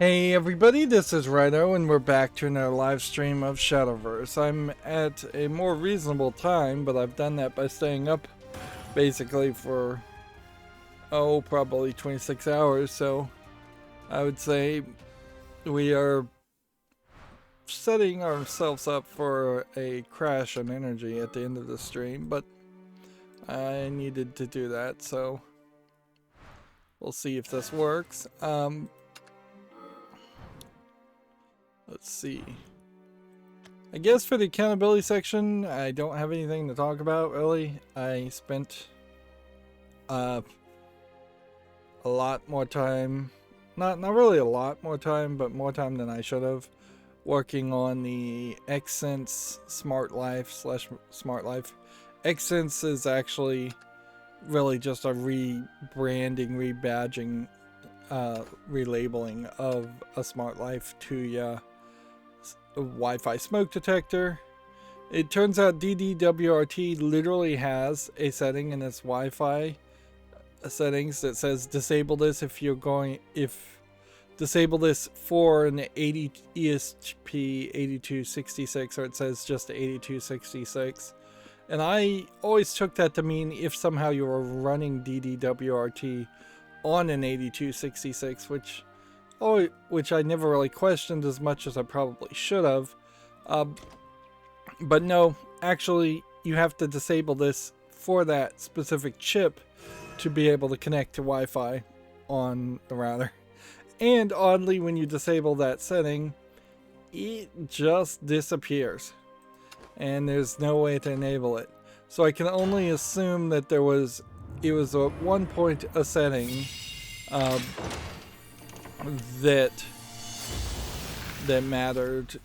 Hey everybody, this is Rydo and we're back to another live stream of Shadowverse. I'm at a more reasonable time, but I've done that by staying up basically for, probably 26 hours, so I would say we are setting ourselves up for a crash in energy at the end of the stream, but I needed to do that, so we'll see if this works. Let's see. I guess for the accountability section, I don't have anything to talk about, really. I spent a lot more time, not really a lot more time, but more time than I should have, working on the Xsense Smart Life / Smart Life. Xsense is actually really just a rebranding, rebadging, relabeling of a Smart Life to a Wi-Fi smoke detector. It turns out DDWRT literally has a setting in its Wi-Fi settings that says disable this disable this for an 80 ESP 8266, or it says just 8266. And I always took that to mean if somehow you were running DDWRT on an 8266, which I never really questioned as much as I probably should have. But no, actually, you have to disable this for that specific chip to be able to connect to Wi-Fi on the router. And oddly, when you disable that setting, it just disappears. And there's no way to enable it. So I can only assume that it was at one point a setting that mattered,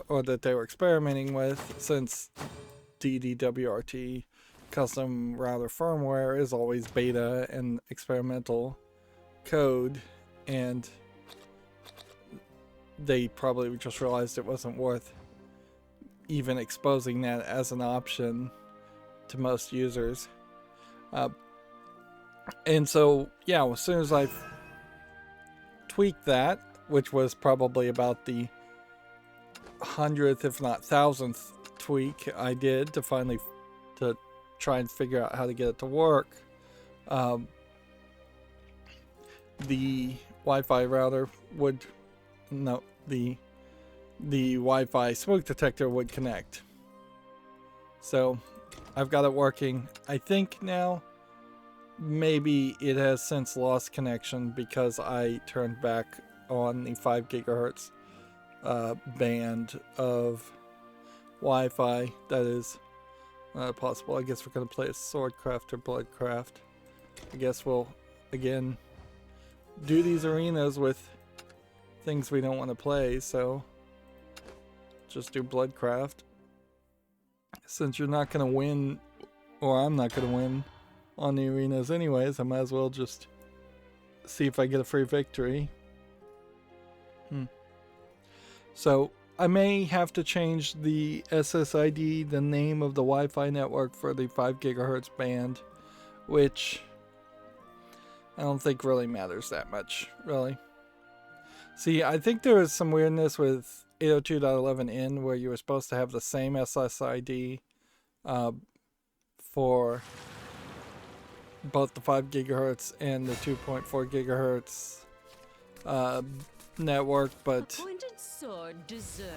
or that they were experimenting with, since DDWRT custom router firmware is always beta and experimental code, and they probably just realized it wasn't worth even exposing that as an option to most users. And so, yeah, as soon as I've tweaked that, which was probably about the 100th, if not 1000th tweak I did to try and figure out how to get it to work, the Wi-Fi router the Wi-Fi smoke detector would connect. So I've got it working. I think now maybe it has since lost connection because I turned back on the 5 gigahertz band of Wi-Fi. That is possible. I guess we're going to play a Swordcraft or Bloodcraft. I guess we'll, again, do these arenas with things we don't want to play, so just do Bloodcraft. Since you're not going to win, or I'm not going to win on the arenas anyways, I might as well just see if I get a free victory. So I may have to change the SSID, the name of the Wi-Fi network, for the 5 gigahertz band, which I don't think really matters that much, really. See, I think there was some weirdness with 802.11n where you were supposed to have the same SSID for both the 5 gigahertz and the 2.4 gigahertz network, but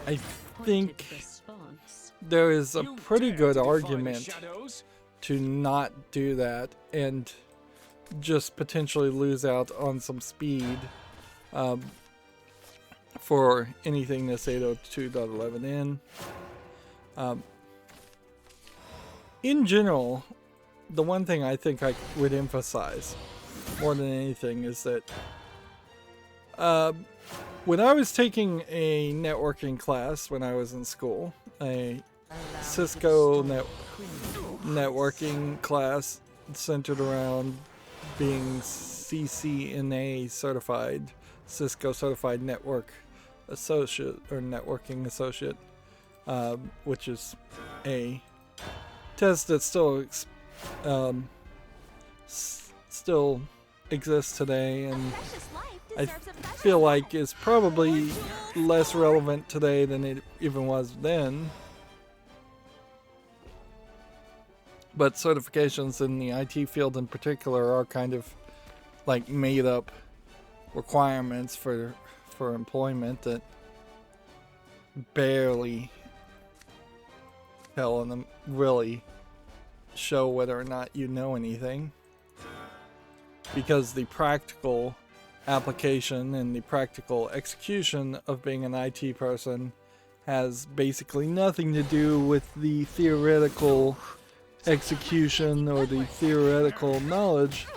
I think there is a pretty good argument to not do that and just potentially lose out on some speed for anything that's 802.11n. In general, the one thing I think I would emphasize more than anything is that when I was taking a networking class when I was in school, a Cisco networking class centered around being CCNA certified, Cisco certified network associate or networking associate, which is a test that still exists today, and I feel like is probably less relevant today than it even was then. But certifications in the IT field in particular are kind of like made up requirements for employment that barely tell them really show whether or not you know anything, because the practical application and the practical execution of being an IT person has basically nothing to do with the theoretical execution or the theoretical knowledge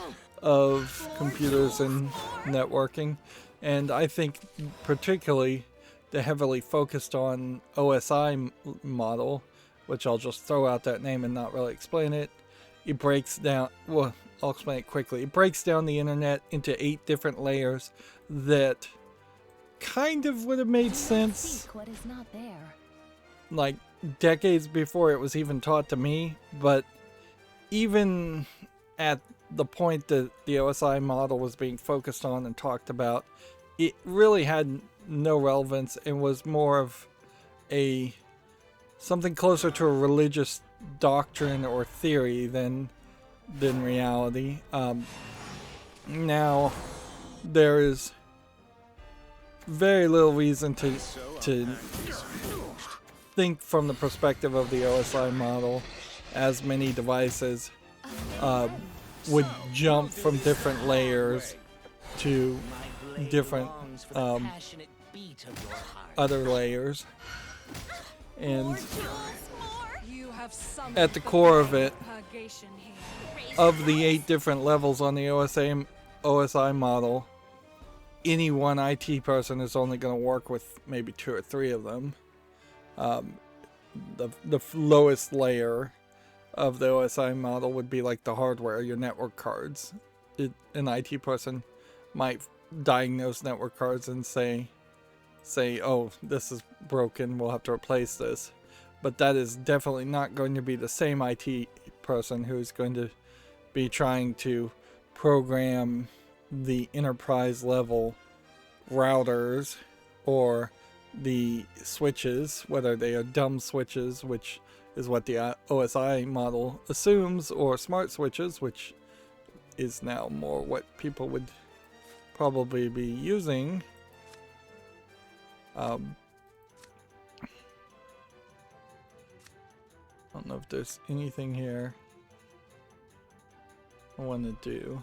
of computers and networking. And I think particularly the heavily focused on OSI model, which I'll just throw out that name and not really explain it. It breaks down, well, I'll explain it quickly. It breaks down the internet into 8 different layers that kind of would have made sense What is not there. like decades before it was even taught to me, but even at the point that the OSI model was being focused on and talked about, it really had no relevance and was more of a something closer to a religious doctrine or theory than reality. Now there is very little reason to think from the perspective of the OSI model, as many devices would jump from different layers to different other layers. And at the core of it, of the 8 different levels on the OSI model, any one IT person is only going to work with maybe 2 or 3 of them. The lowest layer of the OSI model would be like the hardware, your network cards. An IT person might diagnose network cards and say, oh, this is broken, we'll have to replace this. But that is definitely not going to be the same IT person who's going to be trying to program the enterprise level routers or the switches, whether they are dumb switches, which is what the OSI model assumes, or smart switches, which is now more what people would probably be using. I don't know if there's anything here I want to do.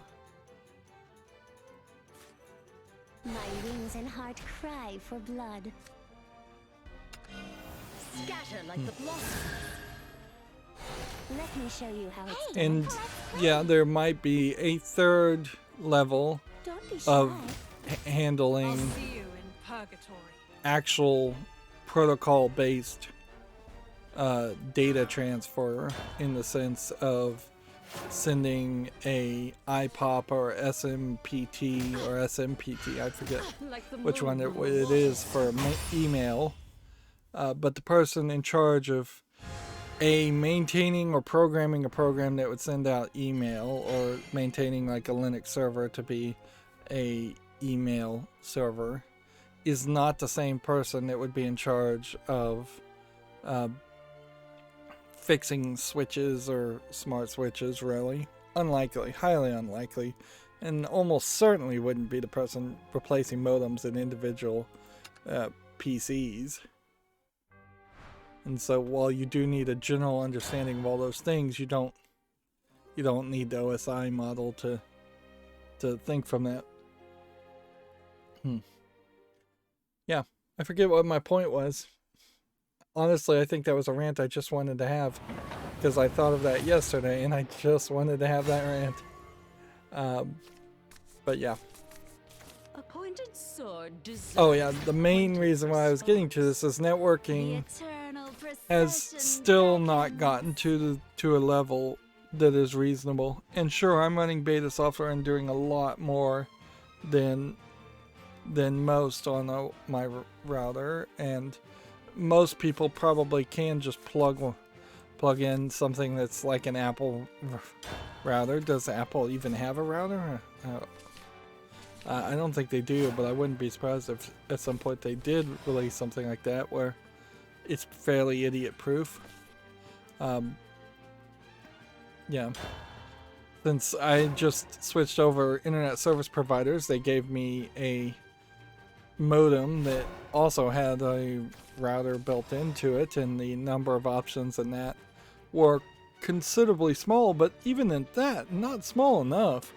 My wings and heart cry for blood. Scatter like the blossoms. Let me show you how it's done. And yeah, there might be a 3rd level Don't be shy. of handling See you in purgatory. actual protocol-based data transfer, in the sense of sending a IPOP or SMPT or SMPT, I forget Like the which one moon. it is for email, but the person in charge of maintaining or programming a program that would send out email, or maintaining like a Linux server to be a email server, is not the same person that would be in charge of fixing switches or smart switches. Really unlikely, highly unlikely, and almost certainly wouldn't be the person replacing modems in individual PCs. And so while you do need a general understanding of all those things, you don't need the OSI model to think from that. Yeah, I forget what my point was. Honestly, I think that was a rant I just wanted to have, because I thought of that yesterday and I just wanted to have that rant. But yeah. A pointed sword Oh yeah, the main reason why I was getting to this is networking has still not gotten to a level that is reasonable. And sure, I'm running beta software and doing a lot more than most on my router, and most people probably can just plug in something that's like an Apple router. Does Apple even have a router? I don't think they do, but I wouldn't be surprised if at some point they did release something like that where it's fairly idiot-proof. Yeah. Since I just switched over internet service providers, they gave me a modem that also had a router built into it, and the number of options in that were considerably small, but even at that, not small enough.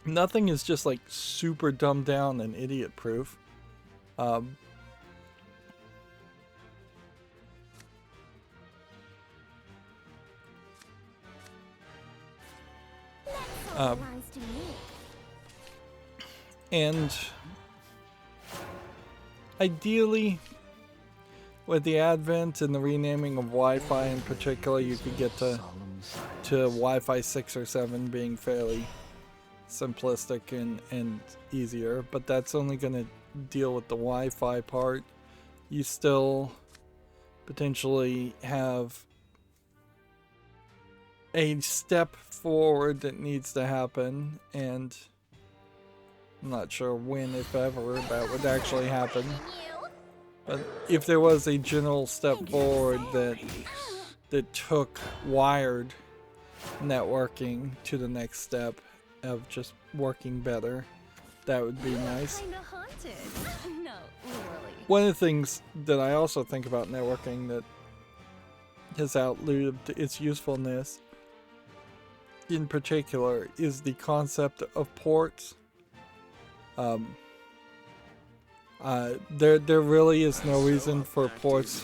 Nothing is just like super dumbed down and idiot proof. And ideally, with the advent and the renaming of Wi-Fi in particular, you could get to Wi-Fi 6 or 7 being fairly simplistic and easier, but that's only going to deal with the Wi-Fi part. You still potentially have a step forward that needs to happen, and I'm not sure when, if ever, that would actually happen. But if there was a general step forward that took wired networking to the next step of just working better, that would be nice. No, literally. One of the things that I also think about networking that has outlived its usefulness in particular is the concept of ports. There really is no reason for ports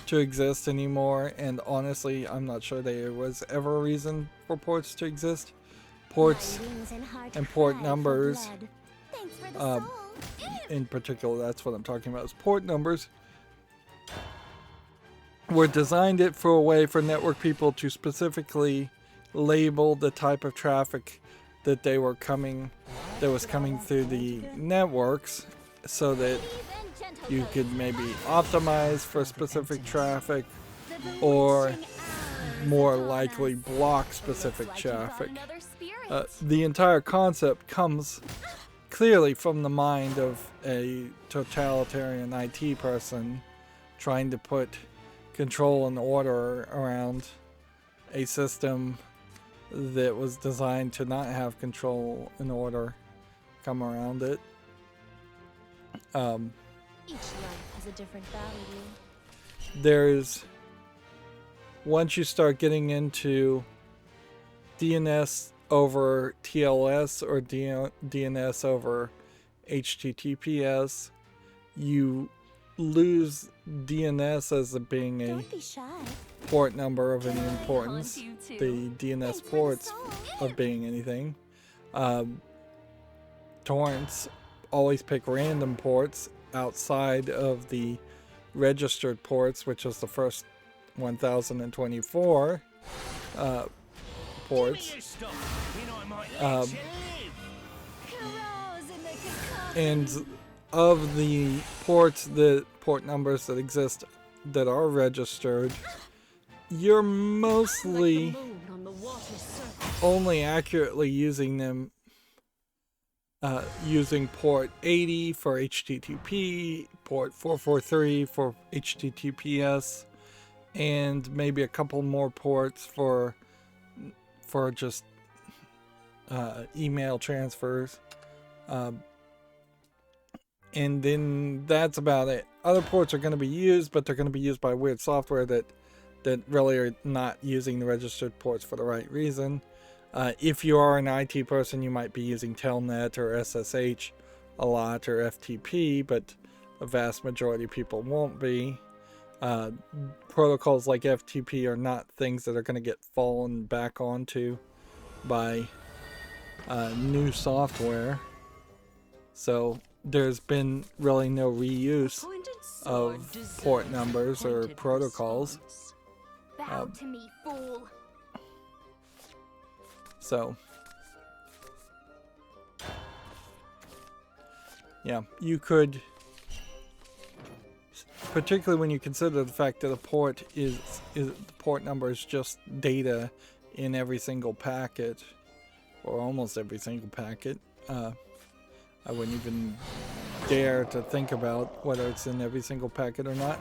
to exist anymore, and honestly, I'm not sure there was ever a reason for ports to exist. Ports and port numbers, in particular, that's what I'm talking about, is port numbers were designed it for a way for network people to specifically label the type of traffic that was coming through the networks, so that you could maybe optimize for specific traffic or more likely block specific traffic. The entire concept comes clearly from the mind of a totalitarian IT person trying to put control and order around a system that was designed to not have control and order come around it. Each life has a different value. There's, once you start getting into DNS over TLS or DNS over HTTPS, you lose DNS as being a Don't be shy. port number of any importance, the DNS ports of being anything. Torrents always pick random ports outside of the registered ports, which is the first 1024 ports. And of the ports, the port numbers that exist that are registered, you're mostly only accurately using them using port 80 for HTTP, port 443 for HTTPS, and maybe a couple more ports for just email transfers. And then that's about it. Other ports are going to be used, but they're going to be used by weird software that really are not using the registered ports for the right reason. If you are an IT person, you might be using Telnet or SSH a lot, or FTP, but the vast majority of people won't be. Protocols like FTP are not things that are going to get fallen back onto by new software. So there's been really no reuse of port numbers or protocols. Bow to me, fool. So, yeah, you could, particularly when you consider the fact that a port the port number is just data in every single packet. or almost every single packet. I wouldn't even dare to think about whether it's in every single packet or not.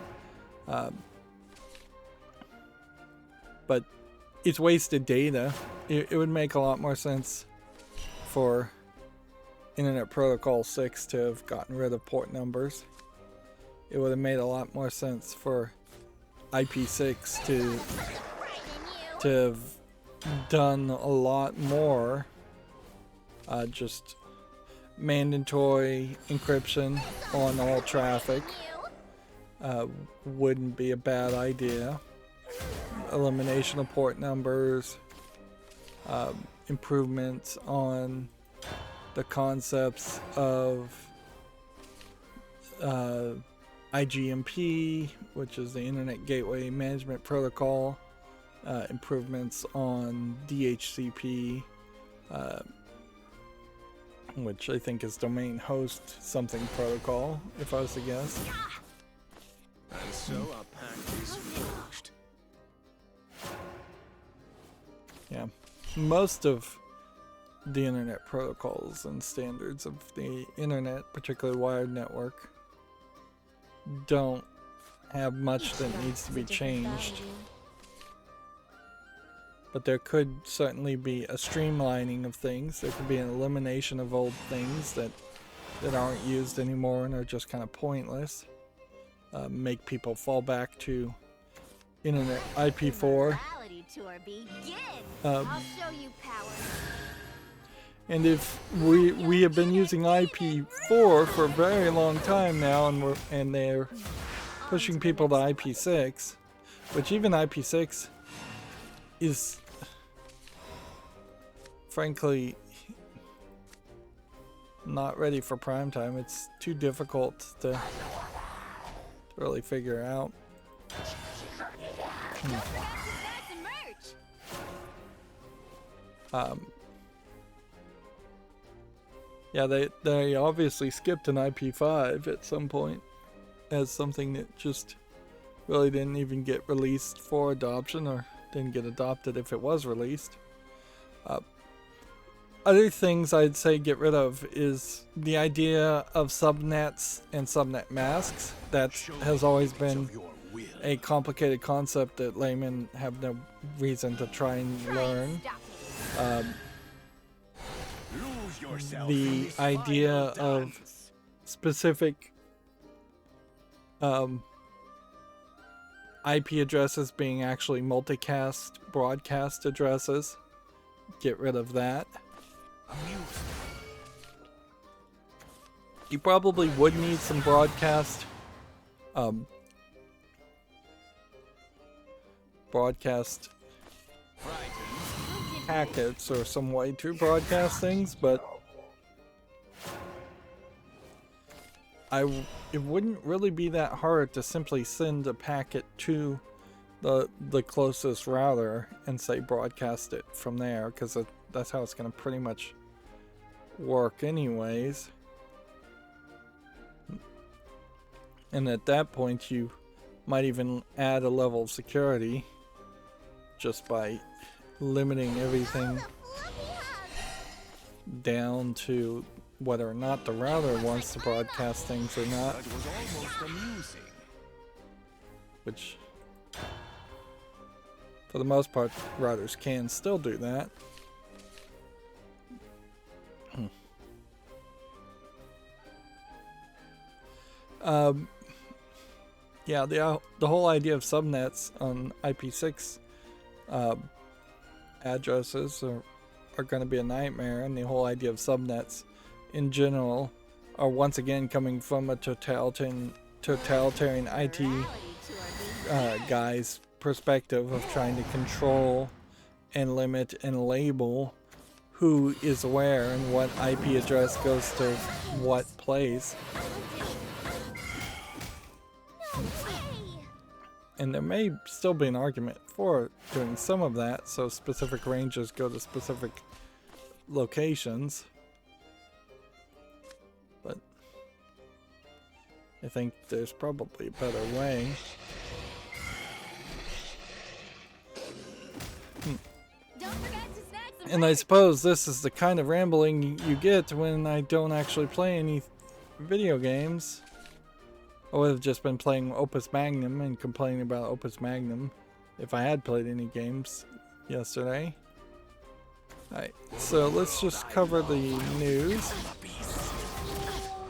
But it's wasted data. It would make a lot more sense for Internet Protocol 6 to have gotten rid of port numbers. It would have made a lot more sense for IP6 to have done a lot more. Just mandatory encryption on all traffic wouldn't be a bad idea. Elimination of port numbers, improvements on the concepts of IGMP, which is the Internet Gateway Management Protocol, improvements on DHCP, which I think is Domain Host Something Protocol, if I was to guess. And so our pact is forged. Yeah, most of the internet protocols and standards of the internet, particularly wired network, don't have much that needs to be changed. But there could certainly be a streamlining of things. There could be an elimination of old things that aren't used anymore and are just kind of pointless. Make people fall back to Internet IP4. I'll show you power. And if we have been using IP4 for a very long time now, and they're pushing people to IP6, which even IP6 is frankly not ready for prime time. It's too difficult to really figure out. Yeah, they obviously skipped an IP5 at some point as something that just really didn't even get released for adoption, or didn't get adopted if it was released. Other things I'd say get rid of is the idea of subnets and subnet masks. That has always been a complicated concept that laymen have no reason to try and learn. The idea of specific IP addresses being actually multicast broadcast addresses. Get rid of that. You probably would need some broadcast packets or some way to broadcast things, but it wouldn't really be that hard to simply send a packet to the closest router and say broadcast it from there, because that's how it's going to pretty much work anyways. And at that point you might even add a level of security just by limiting everything down to whether or not the router wants to broadcast things or not. That was almost amusing. Which, for the most part, routers can still do that. Yeah, the whole idea of subnets on IP6 addresses are going to be a nightmare, and the whole idea of subnets in general are once again coming from a totalitarian IT guy's perspective of trying to control and limit and label who is where and what IP address goes to what place. And there may still be an argument for doing some of that, so specific ranges go to specific locations. But I think there's probably a better way. Don't forget to snag some And I suppose this is the kind of rambling you get when I don't actually play any video games. I would have just been playing Opus Magnum and complaining about Opus Magnum if I had played any games yesterday. Alright, so let's just cover the news.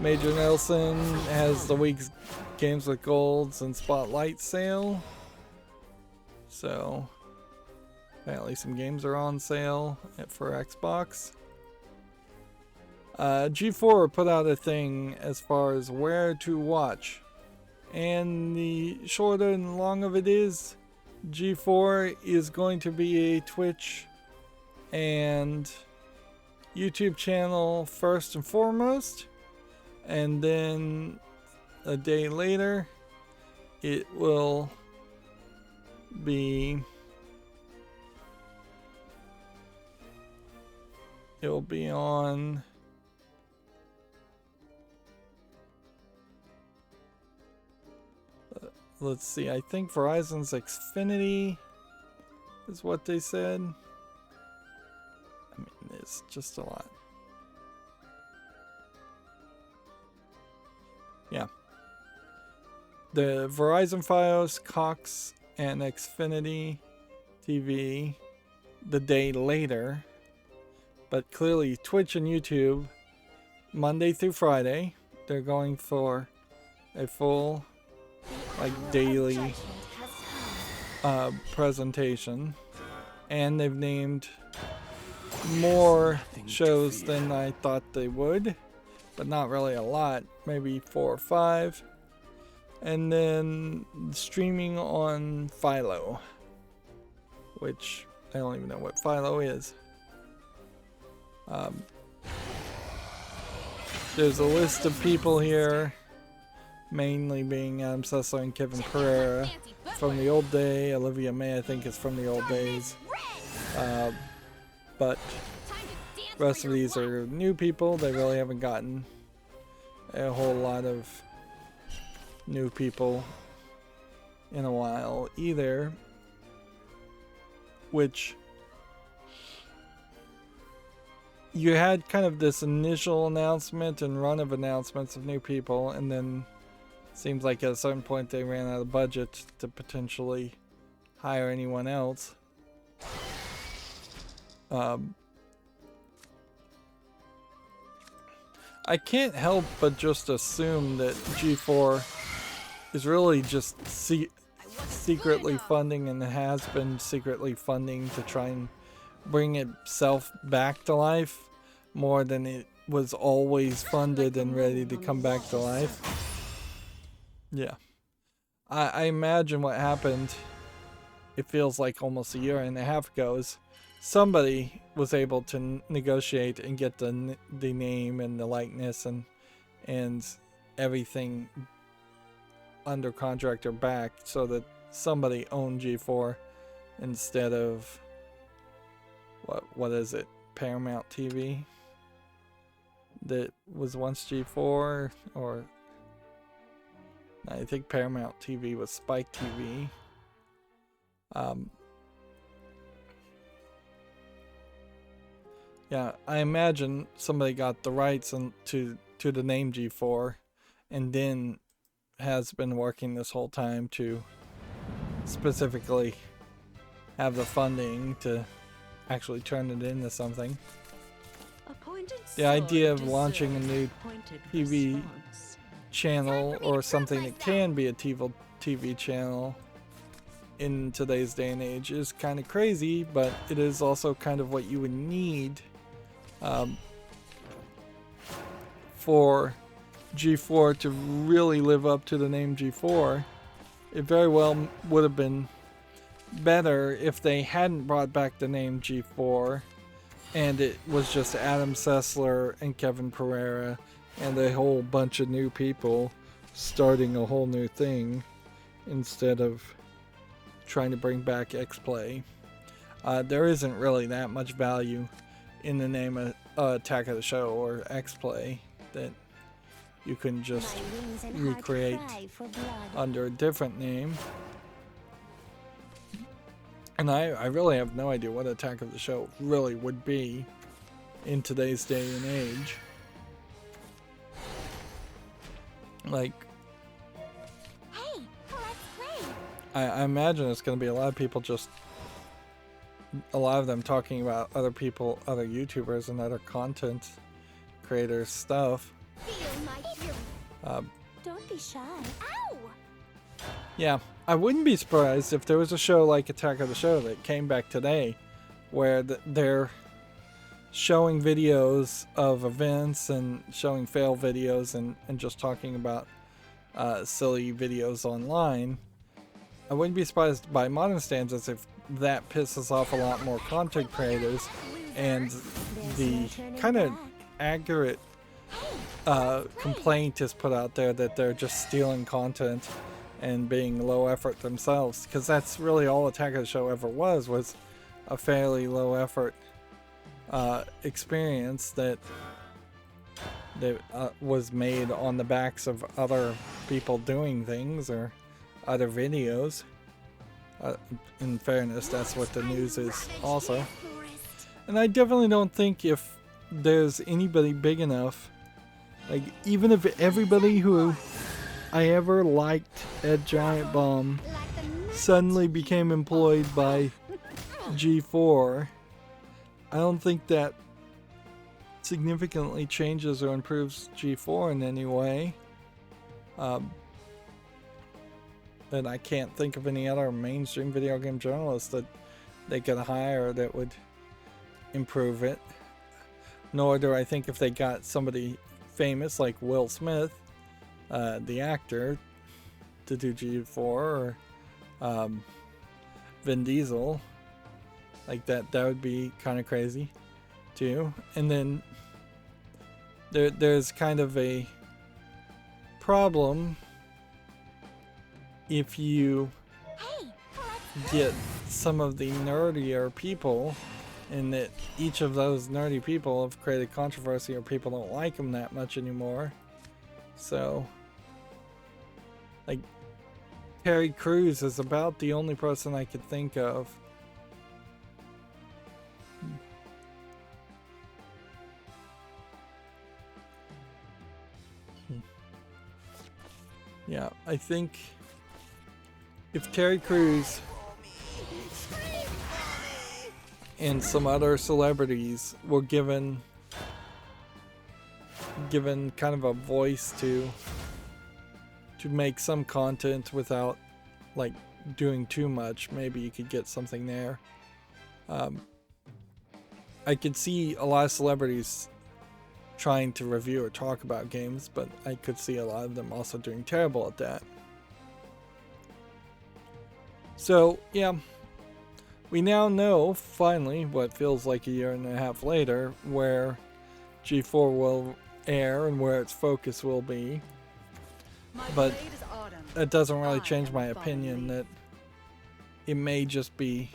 Major Nelson has the week's Games with Golds and Spotlight sale. So, apparently some games are on sale for Xbox. G4 put out a thing as far as where to watch. And the short and long of it is, G4 is going to be a Twitch and YouTube channel first and foremost. And then a day later, it will be on let's see, I think Verizon's Xfinity is what they said. I mean, it's just a lot. Yeah. The Verizon Fios, Cox, and Xfinity TV the day later. But clearly Twitch and YouTube, Monday through Friday, they're going for a full, like, daily presentation. And they've named more shows than I thought they would, but not really a lot, maybe 4 or 5. And then streaming on Philo, which I don't even know what Philo is. There's a list of people here, mainly being Adam Sessler and Kevin Pereira from the old day. Olivia May, I think, is from the old days. But the rest of these are new people. They really haven't gotten a whole lot of new people in a while either, which you had kind of this initial announcement and run of announcements of new people, and then seems like at a certain point they ran out of budget to potentially hire anyone else. I can't help but just assume that G4 is really just secretly funding, and has been secretly funding, to try and bring itself back to life more than it was always funded and ready to come back to life. Yeah. I imagine what happened, it feels like almost a year and a half ago, is somebody was able to negotiate and get the name and the likeness and everything under contract or back, so that somebody owned G4 instead of what is it, Paramount TV that was once G4, or I think Paramount TV was Spike TV. Yeah, I imagine somebody got the rights to the name G4, and then has been working this whole time to specifically have the funding to actually turn it into something. The idea of launching a new TV channel, or something that can be a TV channel in today's day and age, is kind of crazy, but it is also kind of what you would need for G4 to really live up to the name G4. It very well would have been better if they hadn't brought back the name G4 and it was just Adam Sessler and Kevin Pereira and a whole bunch of new people starting a whole new thing, instead of trying to bring back X-Play. There isn't really that much value in the name of Attack of the Show or X-Play that you can just recreate under a different name. And I really have no idea what Attack of the Show really would be in today's day and age. Like, Hey, let's play. I imagine it's going to be a lot of people a lot of them talking about other people, other YouTubers and other content creators stuff. Feel my fury. Don't be shy. Ow! Yeah, I wouldn't be surprised if there was a show like Attack of the Show that came back today where they're showing videos of events and showing fail videos and just talking about silly videos online. I wouldn't be surprised by modern standards if that pisses off a lot more content creators, and the kind of accurate complaint is put out there that they're just stealing content and being low effort themselves, because that's really all Attack of the Show ever was a fairly low effort experience that was made on the backs of other people doing things or other videos. In fairness, that's what the news is also. And I definitely don't think if there's anybody big enough, like even if everybody who I ever liked at Giant Bomb suddenly became employed by G4, I don't think that significantly changes or improves G4 in any way. And I can't think of any other mainstream video game journalists that they could hire that would improve it. Nor do I think if they got somebody famous like Will Smith, the actor, to do G4, or Vin Diesel, like that would be kind of crazy too. And then there's kind of a problem if you get some of the nerdier people, and that each of those nerdy people have created controversy or people don't like them that much anymore. So, like, Terry Crews is about the only person I could think of. Yeah, I think if Terry Crews and some other celebrities were given kind of a voice to make some content without like doing too much, maybe you could get something there. I could see a lot of celebrities trying to review or talk about games, but I could see a lot of them also doing terrible at that. So yeah, we now know finally what feels like a year and a half later where G4 will air and where its focus will be, but that doesn't really change my opinion that it may just be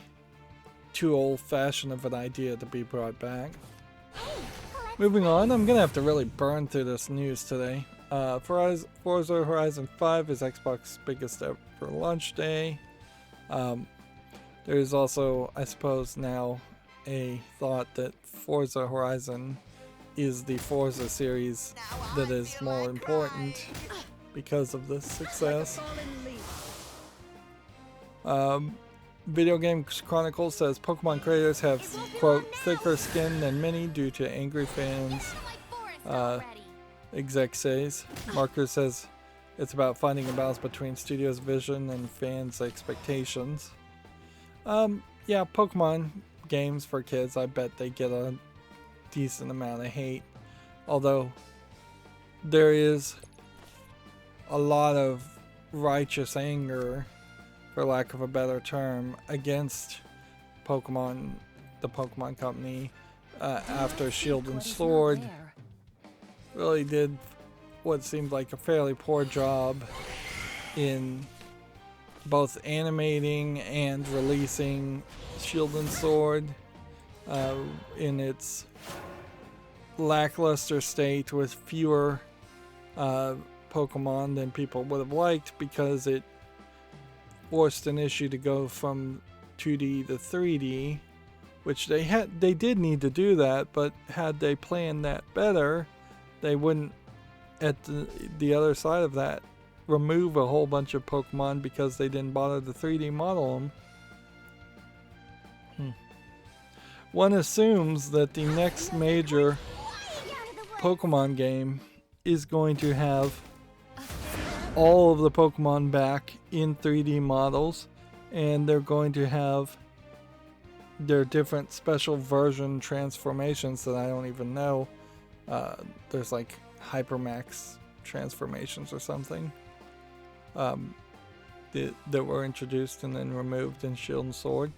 too old-fashioned of an idea to be brought back. Moving on, I'm gonna have to really burn through this news today. Forza Horizon 5 is Xbox's biggest ever launch day. There's also, I suppose, now a thought that Forza Horizon is the Forza series that is more important because of the success. Video Game Chronicle says Pokemon creators have, quote, thicker skin than many due to angry fans. Exec says. Marker says it's about finding a balance between studio's vision and fans' expectations. Yeah, Pokemon games for kids, I bet they get a decent amount of hate. Although there is a lot of righteous anger, for lack of a better term, against Pokemon, the Pokemon Company, after Shield and Sword really did what seemed like a fairly poor job in both animating and releasing Shield and Sword in its lackluster state with fewer Pokemon than people would have liked, because it forced an issue to go from 2D to 3D, which they did need to do that, but had they planned that better, they wouldn't, at the other side of that, remove a whole bunch of Pokemon because they didn't bother to 3D model them. One assumes that the next major Pokemon game is going to have all of the Pokemon back in 3D models, and they're going to have their different special version transformations that I don't even know. There's like Hypermax transformations or something that were introduced and then removed in Shield and Sword.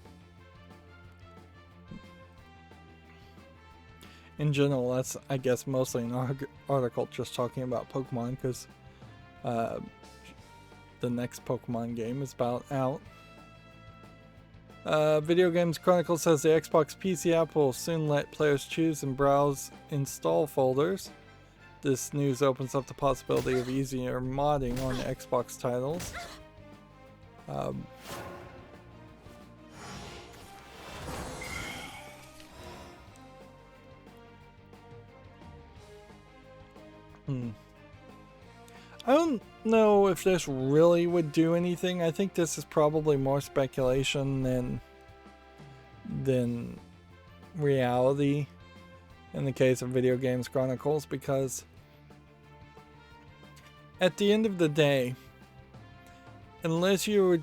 In general, that's, I guess, mostly an article just talking about Pokemon, because the next Pokemon game is about out. Video Games Chronicle says the Xbox PC app will soon let players choose and browse install folders. This news opens up the possibility of easier modding on Xbox titles. I don't know if this really would do anything. I think this is probably more speculation than reality in the case of Video Games Chronicles, because at the end of the day, unless you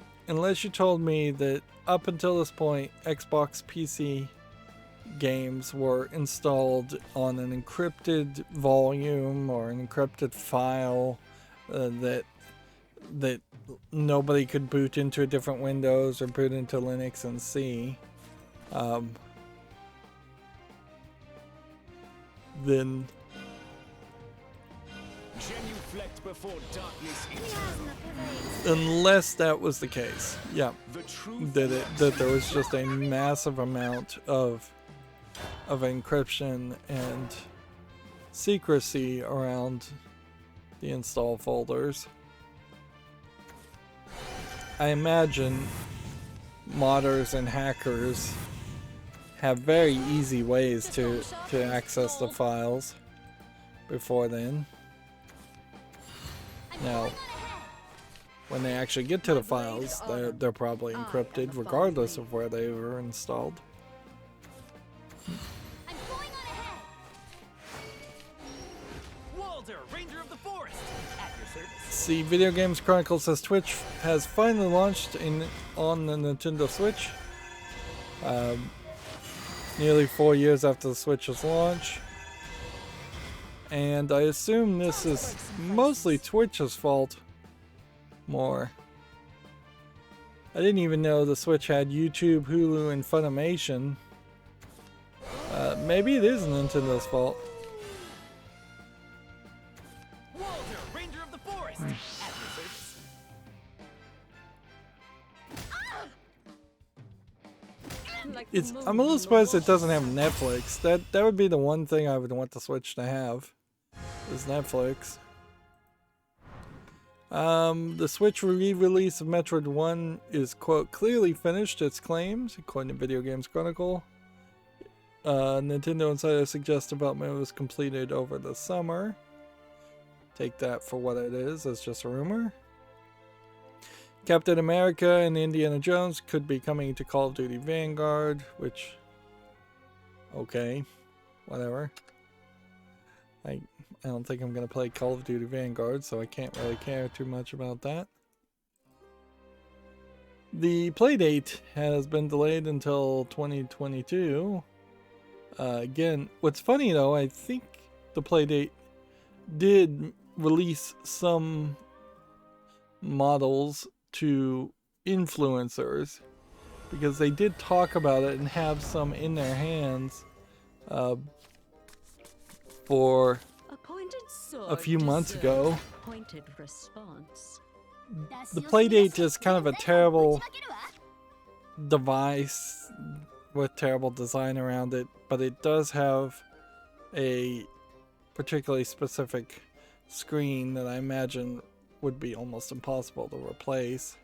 told me that up until this point Xbox PC games were installed on an encrypted volume or an encrypted file that nobody could boot into a different Windows or boot into Linux and see, then unless that was the case, yeah, that there was just a massive amount of encryption and secrecy around the install folders, I imagine modders and hackers have very easy ways to access the files before then. Now, when they actually get to the files, they're probably encrypted regardless of where they were installed. See, Video Games Chronicle says Twitch has finally launched on the Nintendo Switch. Nearly 4 years after the Switch's launch. And I assume this is mostly Twitch's fault. More. I didn't even know the Switch had YouTube, Hulu, and Funimation. Maybe it is Nintendo's fault. I'm a little surprised it doesn't have Netflix. That would be the one thing I would want the Switch to have, is Netflix. The Switch re-release of Metroid 1 is, quote, clearly finished its claims, according to Video Games Chronicle. Nintendo Insider suggests development was completed over the summer. Take that for what it is, as just a rumor. Captain America and Indiana Jones could be coming to Call of Duty Vanguard, which, okay, whatever. I don't think I'm going to play Call of Duty Vanguard, so I can't really care too much about that. The playdate has been delayed until 2022. Again, what's funny though, I think the playdate did release some models to influencers, because they did talk about it and have some in their hands for a few months ago. The playdate is kind of a terrible device with terrible design around it, but it does have a particularly specific screen that I imagine would be almost impossible to replace,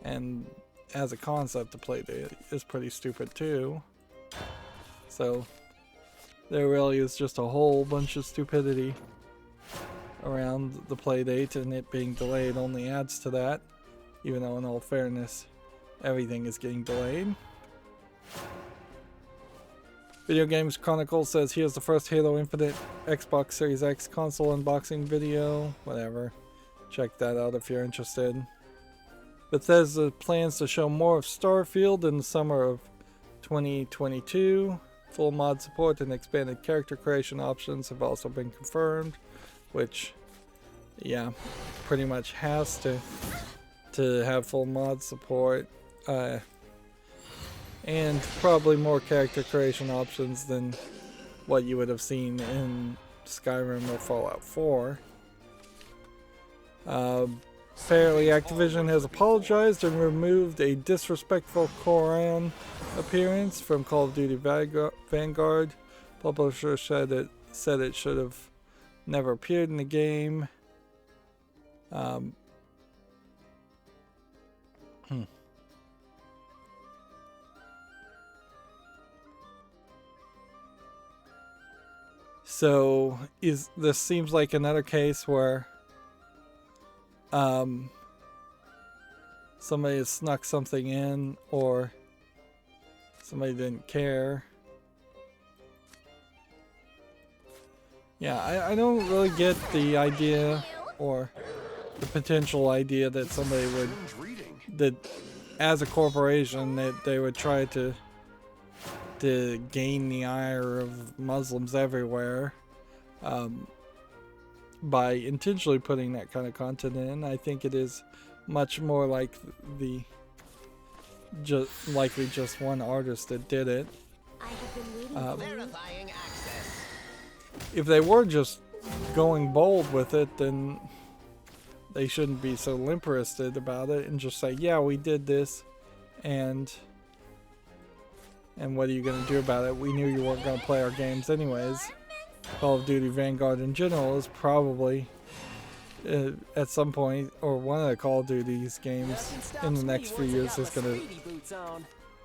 and as a concept, the playdate is pretty stupid too. So there really is just a whole bunch of stupidity around the playdate, and it being delayed only adds to that, even though in all fairness everything is getting delayed. Video Games Chronicle says here's the first Halo Infinite Xbox Series X console unboxing video. Whatever. Check that out if you're interested. Bethesda plans to show more of Starfield in the summer of 2022. Full mod support and expanded character creation options have also been confirmed, which, yeah, pretty much has to have full mod support. And probably more character creation options than what you would have seen in Skyrim or Fallout 4. Apparently Activision has apologized and removed a disrespectful Koran appearance from Call of Duty Vanguard. Publisher said it should have never appeared in the game. So this seems like another case where somebody has snuck something in, or somebody didn't care. Yeah, I don't really get the idea or the potential idea that somebody would, that as a corporation, that they would try to gain the ire of Muslims everywhere by intentionally putting that kind of content in. I think it is much more like likely just one artist that did it. If they were just going bold with it, then they shouldn't be so limp-wristed about it and just say, yeah, we did this, and what are you going to do about it? We knew you weren't going to play our games anyways. Call of Duty Vanguard in general is probably at some point, or one of the Call of Duty's games in the next few years, is going to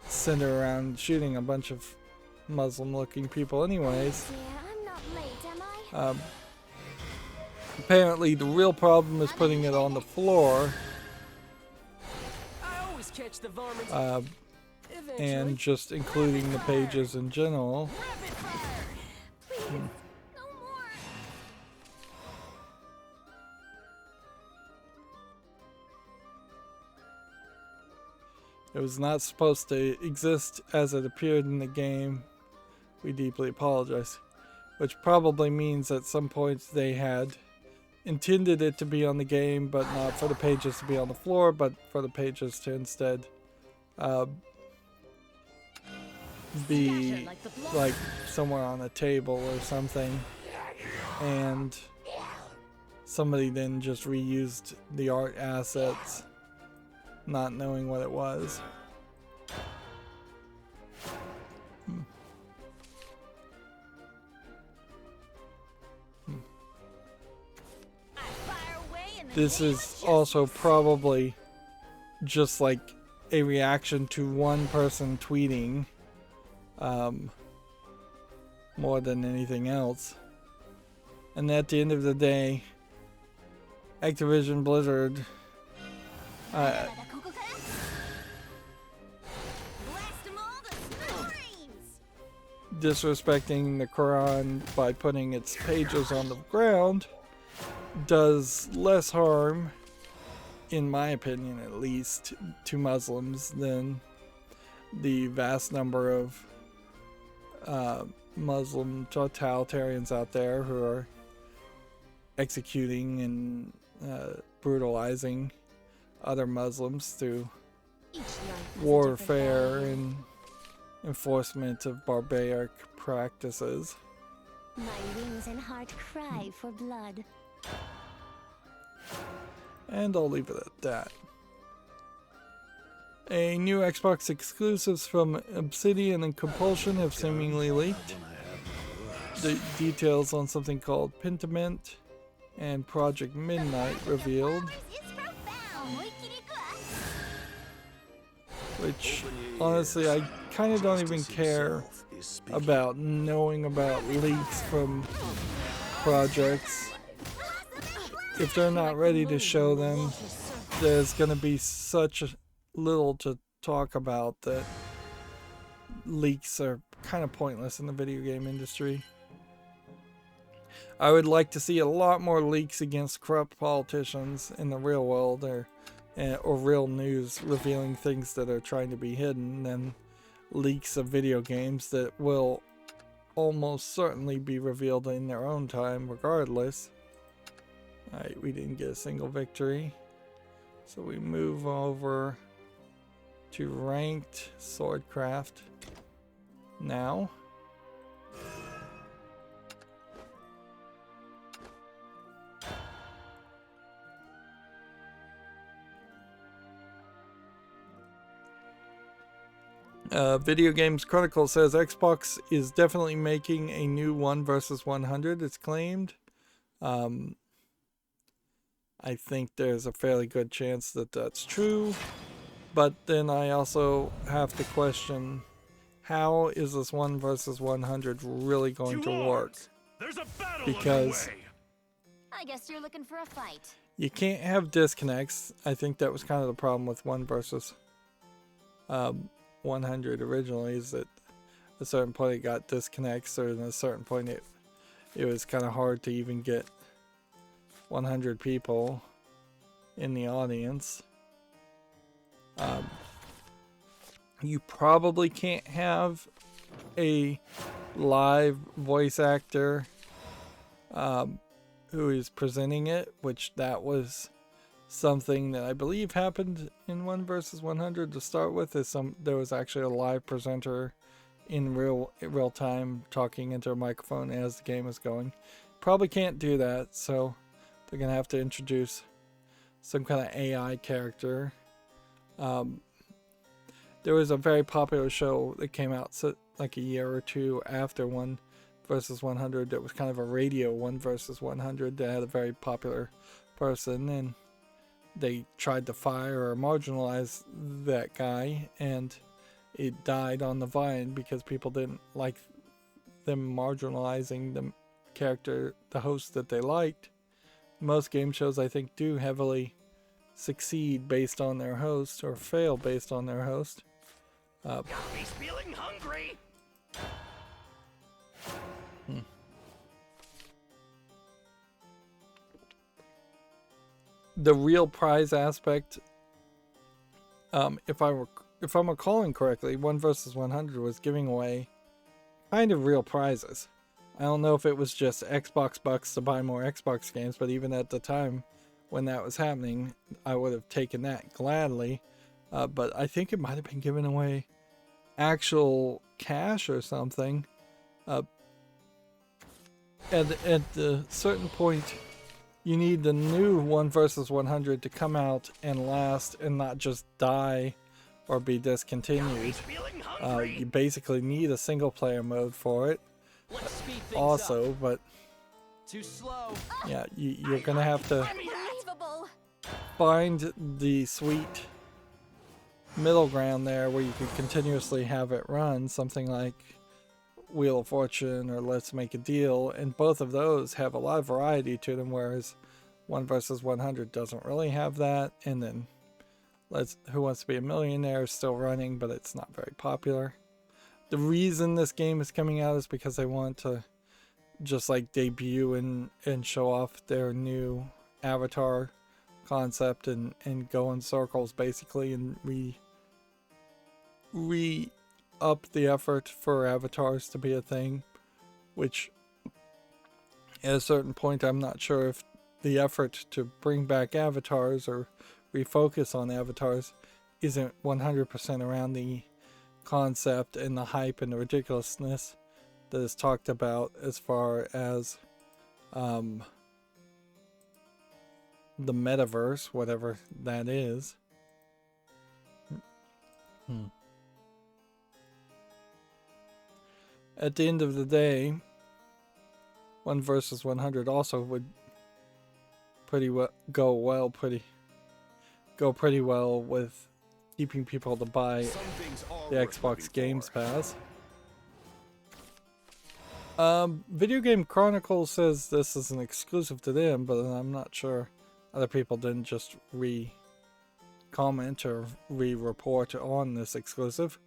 center around shooting a bunch of Muslim-looking people anyways. Apparently the real problem is putting it on the floor. And just including the pages in general. It was not supposed to exist as it appeared in the game. We deeply apologize. Which probably means at some point they had intended it to be on the game, but not for the pages to be on the floor, but for the pages to instead be like somewhere on a table or something, and somebody then just reused the art assets, not knowing what it was. This is also probably just like a reaction to one person tweeting more than anything else. And at the end of the day, Activision Blizzard disrespecting the Quran by putting its pages on the ground does less harm, in my opinion at least, to Muslims than the vast number of Muslim totalitarians out there who are executing and brutalizing other Muslims through warfare and enforcement of barbaric practices. My wings and heart cry for blood. And I'll leave it at that. A new Xbox exclusives from Obsidian and Compulsion have seemingly leaked. The details on something called Pentiment and Project Midnight revealed. which honestly I kind of don't even care about knowing about leaks from projects. If they're not ready to show them, there's going to be such little to talk about that leaks are kind of pointless in the video game industry. I would like to see a lot more leaks against corrupt politicians in the real world, or real news revealing things that are trying to be hidden, than leaks of video games that will almost certainly be revealed in their own time regardless. Alright, we didn't get a single victory. So we move over to ranked swordcraft now. Video Games Chronicle says Xbox is definitely making a new 1 versus 100, it's claimed. I think there's a fairly good chance that that's true, but then I also have to question, how is this 1 versus 100 really going to work? Because I guess you're looking for a fight. you can't have disconnects. I think that was kind of the problem with 1 versus 100 originally, is that at a certain point it got disconnects, or at a certain point it was kind of hard to even get 100 people in the audience. You probably can't have a live voice actor who is presenting it, which that was something that I believe happened in 1 versus 100 to start with. There was actually a live presenter in real time talking into a microphone as the game is going. Probably can't do that, so they're gonna have to introduce some kind of AI character. There was a very popular show that came out like a year or two after 1 versus 100 that was kind of a radio 1 versus 100 that had a very popular person, and they tried to fire or marginalize that guy, and it died on the vine because people didn't like them marginalizing the character, the host that they liked. Most game shows, I think, do heavily succeed based on their host, or fail based on their host. Got me feeling hungry. The real prize aspect, if I'm recalling correctly, 1 versus 100 was giving away kind of real prizes. I don't know if it was just Xbox bucks to buy more Xbox games, but even at the time when that was happening, I would have taken that gladly. But I think it might have been giving away actual cash or something. At a certain point, you need the new 1 versus 100 to come out and last and not just die or be discontinued. You basically need a single player mode for it also, but too slow. yeah, you're gonna have to Unbelievable. find the sweet middle ground there where you can continuously have it run, something like Wheel of Fortune or Let's Make a Deal, and both of those have a lot of variety to them, whereas 1 versus 100 doesn't really have that. And then Who Wants to Be a Millionaire is still running, but it's not very popular. The reason this game is coming out is because they want to just like debut and show off their new avatar concept and go in circles basically, and re-up the effort for avatars to be a thing, which at a certain point I'm not sure if the effort to bring back avatars or refocus on avatars isn't 100% around the concept and the hype and the ridiculousness that is talked about as far as the metaverse, whatever that is. At the end of the day, 1 versus 100 also would go pretty well with keeping people to buy Some things are the worth Xbox living Games for. Pass. Video Game Chronicle says this is an exclusive to them, but I'm not sure other people didn't just re-comment or re-report on this exclusive.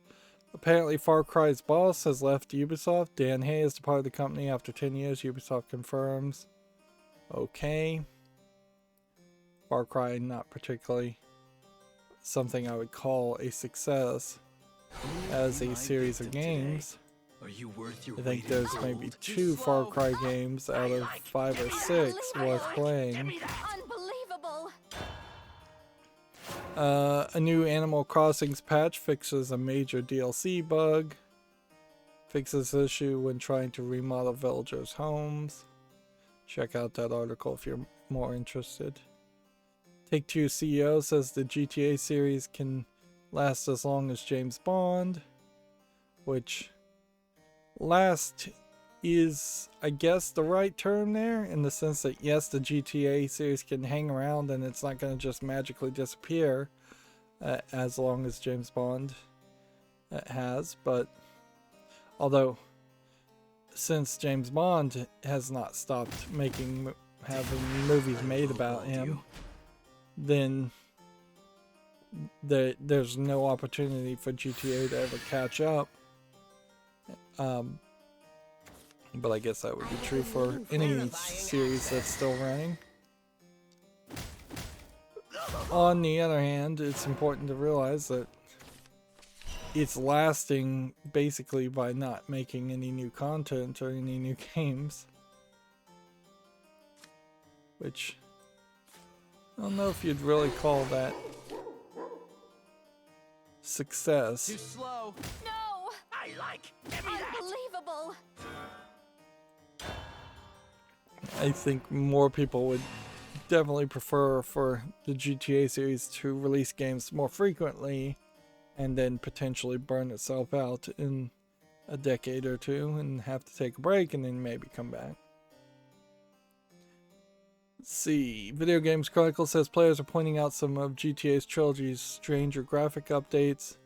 Apparently Far Cry's boss has left Ubisoft. Dan Hay has departed the company after 10 years, Ubisoft confirms. Okay. Far Cry not particularly something I would call a success as a series of games. Are you worth your I think weight in there's maybe gold? 2 Far Cry games out of 5 or 6 worth playing. Unbelievable. A new Animal Crossing's patch fixes a major DLC bug. Fixes the issue when trying to remodel villagers' homes. Check out that article if you're more interested. Take-Two CEO says the GTA series can last as long as James Bond, which last is, I guess, the right term there, in the sense that yes, the GTA series can hang around and it's not going to just magically disappear as long as James Bond has, but although since James Bond has not stopped having movies made about him, then there's no opportunity for GTA to ever catch up. But I guess that would be true for any series that's still running. On the other hand, it's important to realize that it's lasting basically by not making any new content or any new games. Which, I don't know if you'd really call that success. Too slow. No. Unbelievable. I think more people would definitely prefer for the GTA series to release games more frequently and then potentially burn itself out in a decade or two and have to take a break and then maybe come back. Let's see. Video Games Chronicle says players are pointing out some of GTA's trilogy's stranger graphic updates.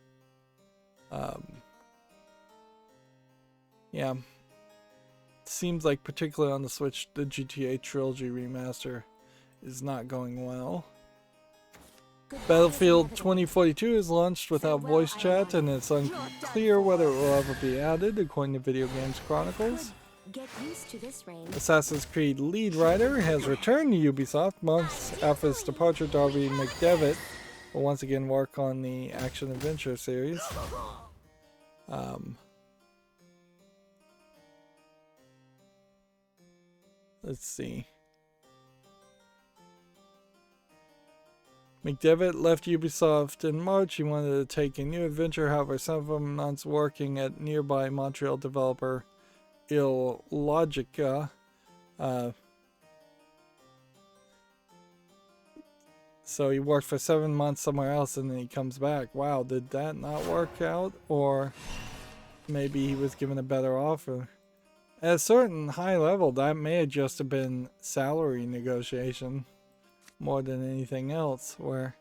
Yeah. Seems like particularly on the Switch, the GTA trilogy remaster is not going well. Battlefield 2042 is launched without voice chat, and it's unclear whether it will ever be added, according to Video Games Chronicles. Get used to this range. Assassin's Creed lead writer has returned to Ubisoft months after his departure. Darby McDevitt will once again work on the action-adventure series. Let's see. McDevitt left Ubisoft in March. He wanted to take a new adventure, however, 7 months working at nearby Montreal developer Illogica. So he worked for 7 months somewhere else and then he comes back. Wow, did that not work out? Or maybe he was given a better offer. At a certain high level, that may have just have been salary negotiation more than anything else, where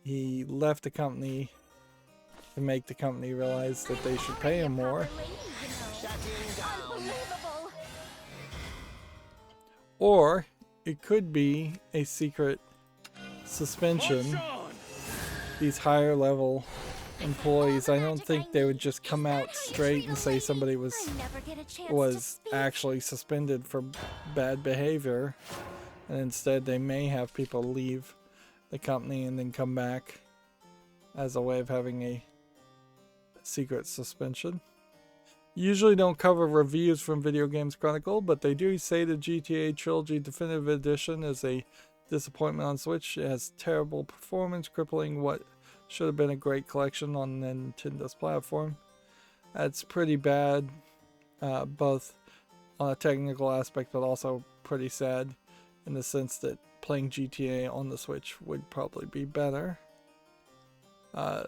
he left the company to make the company realize that they should pay him more. Unbelievable. Or it could be a secret suspension. These higher level employees, I don't think they would just come out straight and say somebody was actually suspended for bad behavior, and instead they may have people leave the company and then come back as a way of having a secret suspension. Usually don't cover reviews from Video Games Chronicle, but they do say the GTA Trilogy Definitive Edition is a disappointment on Switch. It has terrible performance, crippling what should have been a great collection on Nintendo's platform. That's pretty bad, both on a technical aspect, but also pretty sad in the sense that playing GTA on the Switch would probably be better.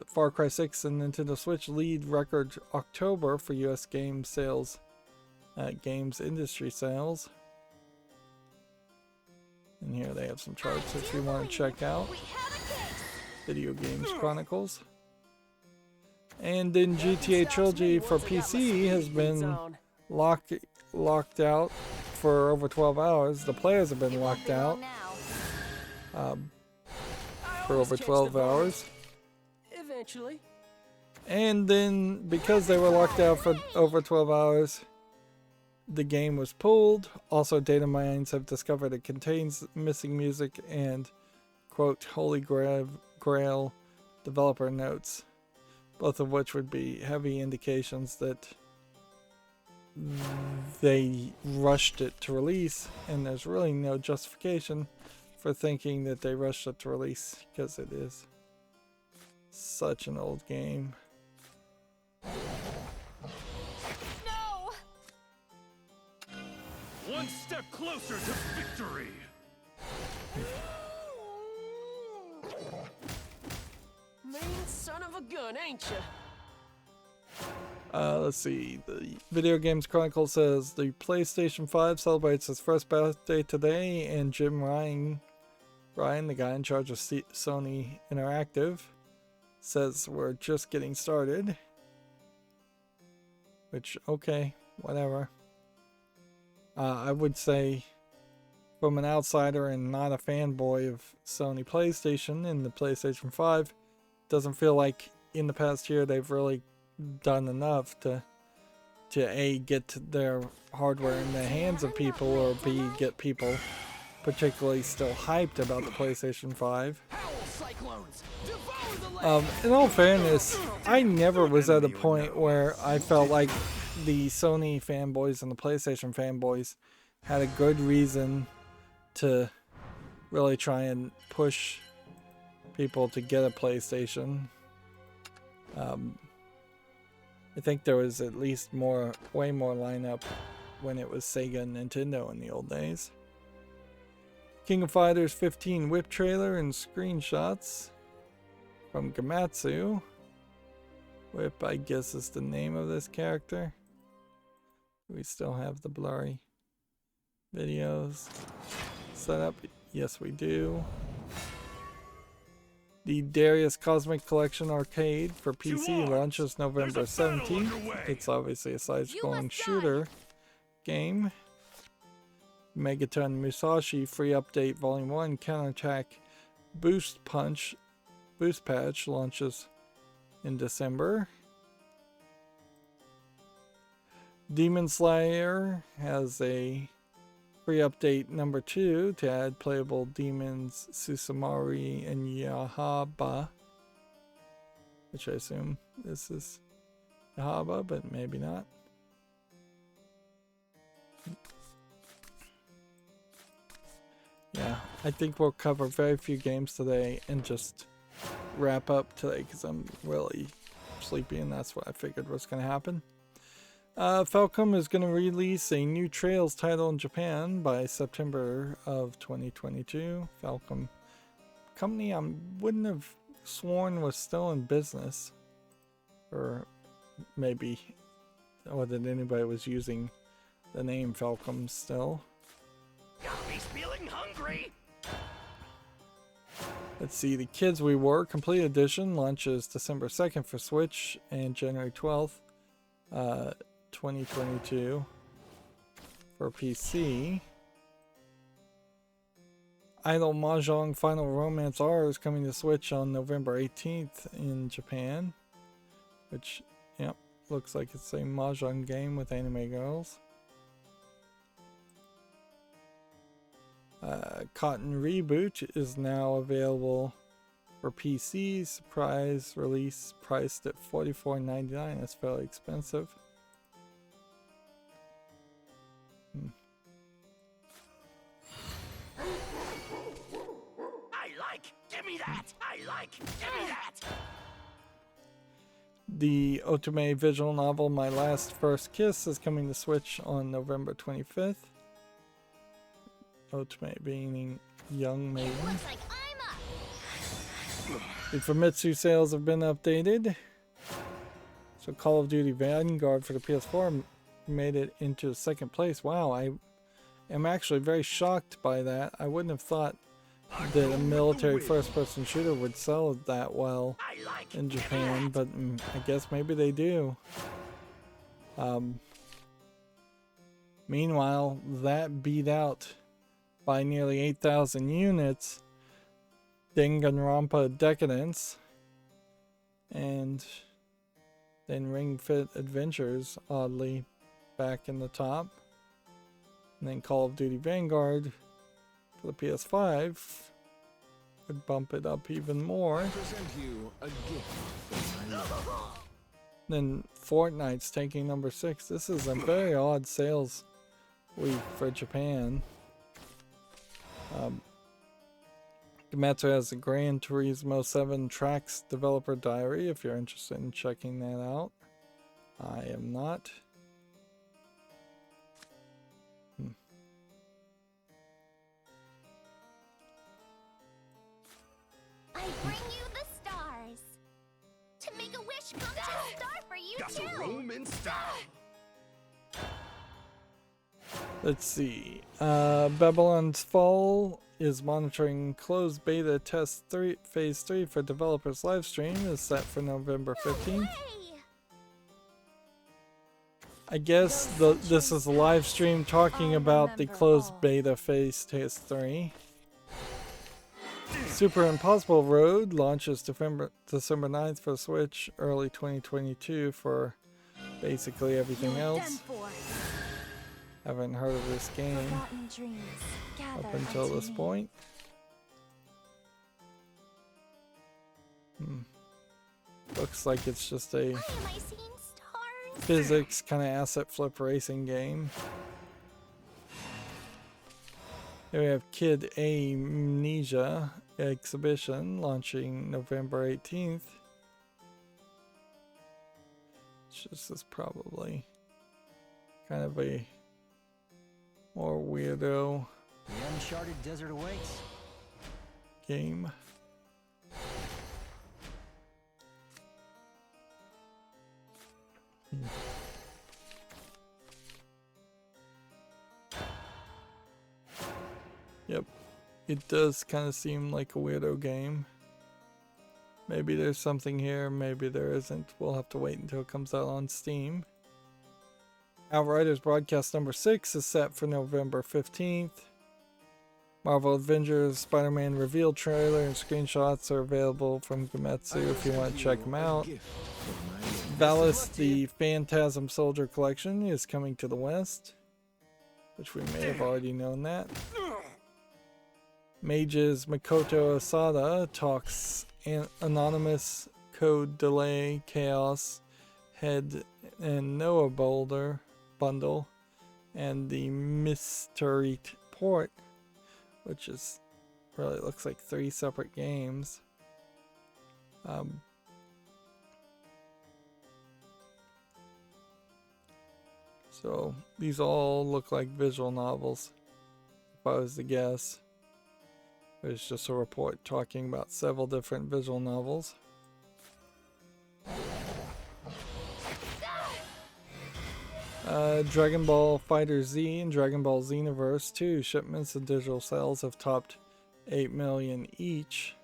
Far Cry 6 and Nintendo Switch lead record October for US game sales, games industry sales. And here they have some charts if you want to check out. Video Games Chronicles. And then GTA Trilogy for PC has been locked out for over 12 hours. The players have been locked out for over 12 hours. Eventually. And then, because they were locked out for over 12 hours, the game was pulled. Also, data mines have discovered it contains missing music and, quote, Holy Grail developer notes, both of which would be heavy indications that they rushed it to release, and there's really no justification for thinking that they rushed it to release, because it is such an old game. No! One step closer to victory. Mean son of a gun, ain't ya? Let's see. The Video Games Chronicle says the PlayStation 5 celebrates its first birthday today, and Jim Ryan, the guy in charge of Sony Interactive, says we're just getting started. Which, okay, whatever. I would say, from an outsider and not a fanboy of Sony PlayStation and the PlayStation 5, doesn't feel like in the past year they've really done enough to A, get their hardware in the hands of people, or B, get people particularly still hyped about the PlayStation 5. In all fairness, I never was at a point where I felt like the Sony fanboys and the PlayStation fanboys had a good reason to really try and push people to get a PlayStation. I think there was at least way more lineup when it was Sega and Nintendo in the old days. King of Fighters 15 whip trailer and screenshots from Gamatsu. Whip, I guess, is the name of this character. We still have the blurry videos set up. Yes, we do. The Darius Cosmic Collection Arcade for PC launches November 17th. It's obviously a side-scrolling shooter game. Megaton Musashi Free Update Volume 1 Counterattack Boost Patch launches in December. Demon Slayer has a free update number 2 to add playable demons Susamari and Yahaba, which I assume this is Yahaba, but maybe not. Yeah, I think we'll cover very few games today and just wrap up today because I'm really sleepy, and that's what I figured was going to happen. Falcom is going to release a new Trails title in Japan by September of 2022. Falcom company I wouldn't have sworn was still in business, or maybe, or that anybody was using the name Falcom still. Got me feeling hungry. Let's see, The Kids We Were Complete Edition launches December 2nd for Switch and January 12th, 2022 for PC. Idol Mahjong Final Romance R is coming to Switch on November 18th in Japan, which, yep, looks like it's a Mahjong game with anime girls. Cotton Reboot is now available for PC. Surprise release priced at $44.99. That's fairly expensive. Give me that! Give me that! The Otome visual novel My Last First Kiss is coming to Switch on November 25th. Otome being young maiden. Looks like I'm up. The Famitsu sales have been updated. So Call of Duty Vanguard for the PS4 made it into second place. Wow, I am actually very shocked by that. I wouldn't have thought that a military first-person shooter would sell that well in Japan, but I guess maybe they do. Meanwhile, that beat out by nearly 8,000 units Danganronpa Decadence, and then Ring Fit Adventures, oddly, back in the top. And then Call of Duty Vanguard for the PS5 would bump it up even more. Present you a gift from my love. Then Fortnite's taking number 6. This is a very odd sales week for Japan. Gematsu has a Gran Turismo 7 Tracks developer diary if you're interested in checking that out. I am not. I bring you the stars. To make a wish come true star for you too. Roman style. Let's see. Babylon's Fall is monitoring closed beta test phase 3 for developers live stream is set for November 15th. I guess this is a live stream talking about the closed beta phase test 3. Super Impossible Road launches December 9th for Switch, early 2022 for basically everything else. Haven't heard of this game up until this point. Looks like it's just a physics kind of asset flip racing game. Here we have Kid Amnesia exhibition launching November 18th. This is probably kind of a more weirdo The uncharted desert awaits. game. Yep, it does kind of seem like a weirdo game. Maybe there's something here, maybe there isn't. We'll have to wait until it comes out on Steam. Outriders broadcast number 6 is set for November 15th. Marvel Avengers Spider-Man reveal trailer and screenshots are available from Gematsu if you want to check them out. Valis the Phantasm Soldier Collection is coming to the West, which we may have already known that. Mages Makoto Asada talks Anonymous, Code Delay, Chaos, Head, and Noah Boulder bundle, and the Mystery Port, which is really looks like 3 separate games. So these all look like visual novels, if I was to guess. There's just a report talking about several different visual novels. Dragon Ball FighterZ and Dragon Ball Xenoverse 2 shipments of digital sales have topped 8 million each,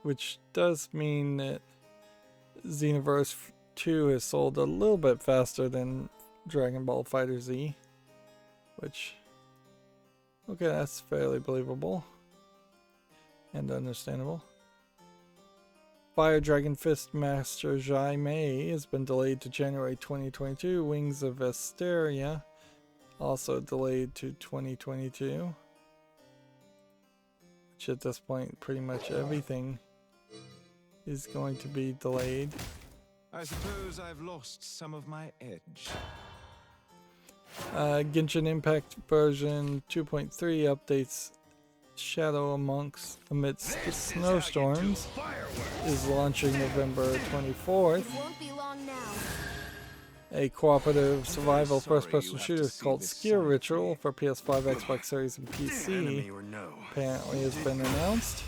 which does mean that Xenoverse 2 has sold a little bit faster than Dragon Ball FighterZ, which, okay, that's fairly believable and understandable. Fire Dragon Fist Master Jai Mei has been delayed to January 2022. Wings of Asteria also delayed to 2022. Which at this point pretty much everything is going to be delayed. I suppose I've lost some of my edge. Genshin Impact version 2.3 updates Shadow amidst the snowstorms is launching November 24th. Won't be long now. A cooperative survival first-person shooter called Skier Ritual for PS5, Xbox Series, and PC apparently has been announced.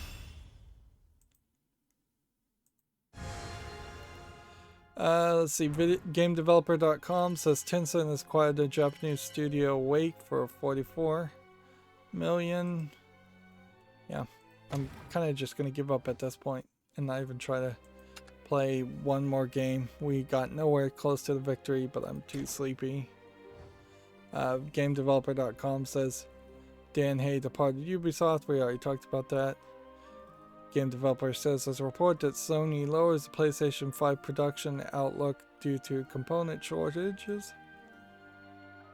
Let's see, GameDeveloper.com says Tencent has acquired the Japanese studio Wake for $44 million. Yeah, I'm kind of just going to give up at this point and not even try to play one more game. We got nowhere close to the victory, but I'm too sleepy. GameDeveloper.com says, Dan Hay departed Ubisoft. We already talked about that. Game Developer says, there's a report that Sony lowers the PlayStation 5 production outlook due to component shortages.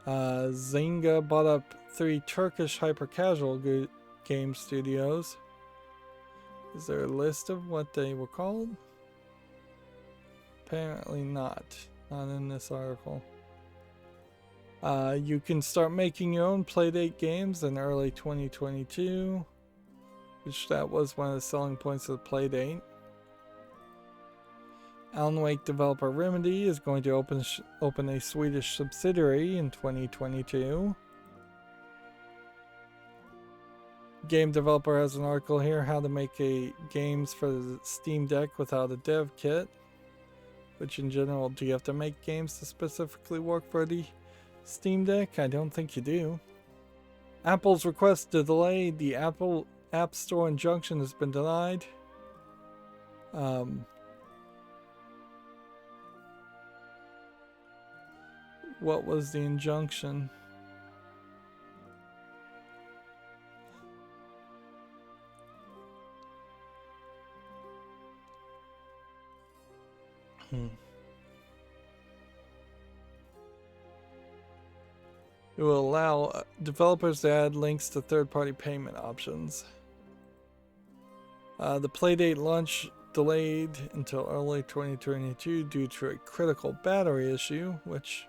Zynga bought up 3 Turkish hyper-casual game studios. Is there a list of what they were called? Apparently not. Not in this article. You can start making your own Playdate games in early 2022, which that was one of the selling points of the Playdate. Alan Wake developer Remedy is going to open a Swedish subsidiary in 2022. Game Developer has an article here, how to make games for the Steam Deck without a dev kit. Which in general, do you have to make games to specifically work for the Steam Deck? I don't think you do. Apple's request to delay the Apple App Store injunction has been denied. What was the injunction? It will allow developers to add links to third-party payment options. The Playdate launch delayed until early 2022 due to a critical battery issue, which,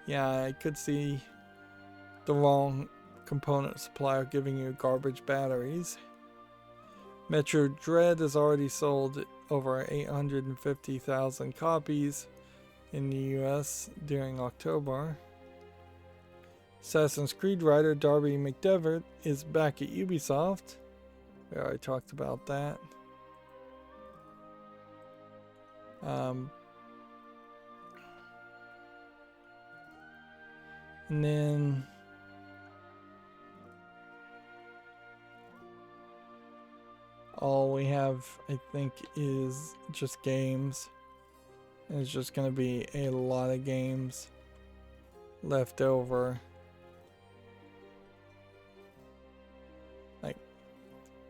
yeah, I could see the wrong component supplier giving you garbage batteries. Metro Dread has already sold over 850,000 copies in the US during October. Assassin's Creed writer Darby McDevitt is back at Ubisoft. We already talked about that. And then all we have, I think, is just games. And it's just going to be a lot of games left over. Like,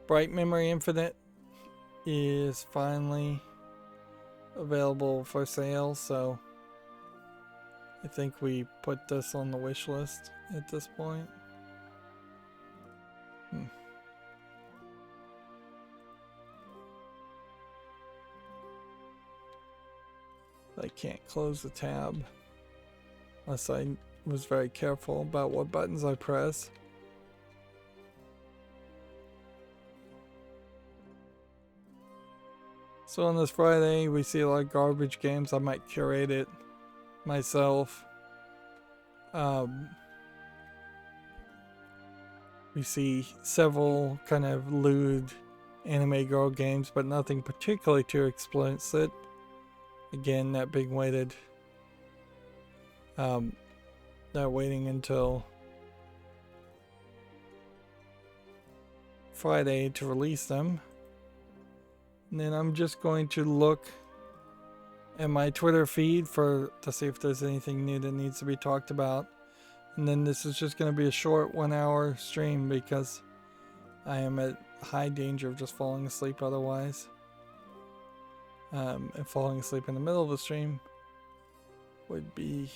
Bright Memory Infinite is finally available for sale, so I think we put this on the wish list at this point. I can't close the tab unless I was very careful about what buttons I press. So on this Friday, we see a lot of garbage games. I might curate it myself. We see several kind of lewd anime girl games, but nothing particularly too explicit. Again, that being weighted. Not waiting until Friday to release them. And then I'm just going to look at my Twitter feed to see if there's anything new that needs to be talked about. And then this is just going to be a short 1 hour stream because I am at high danger of just falling asleep otherwise. And falling asleep in the middle of the stream would be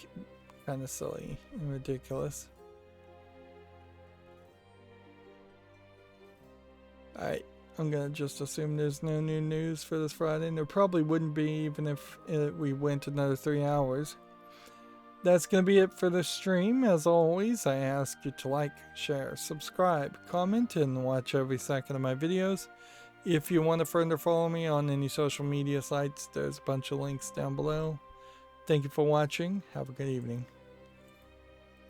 kind of silly and ridiculous. Alright, I'm gonna just assume there's no new news for this Friday, and there probably wouldn't be even if we went another 3 hours. That's gonna be it for the stream. As always, I ask you to like, share, subscribe, comment, and watch every second of my videos. If you want to further follow me on any social media sites, there's a bunch of links down below. Thank you for watching. Have a good evening.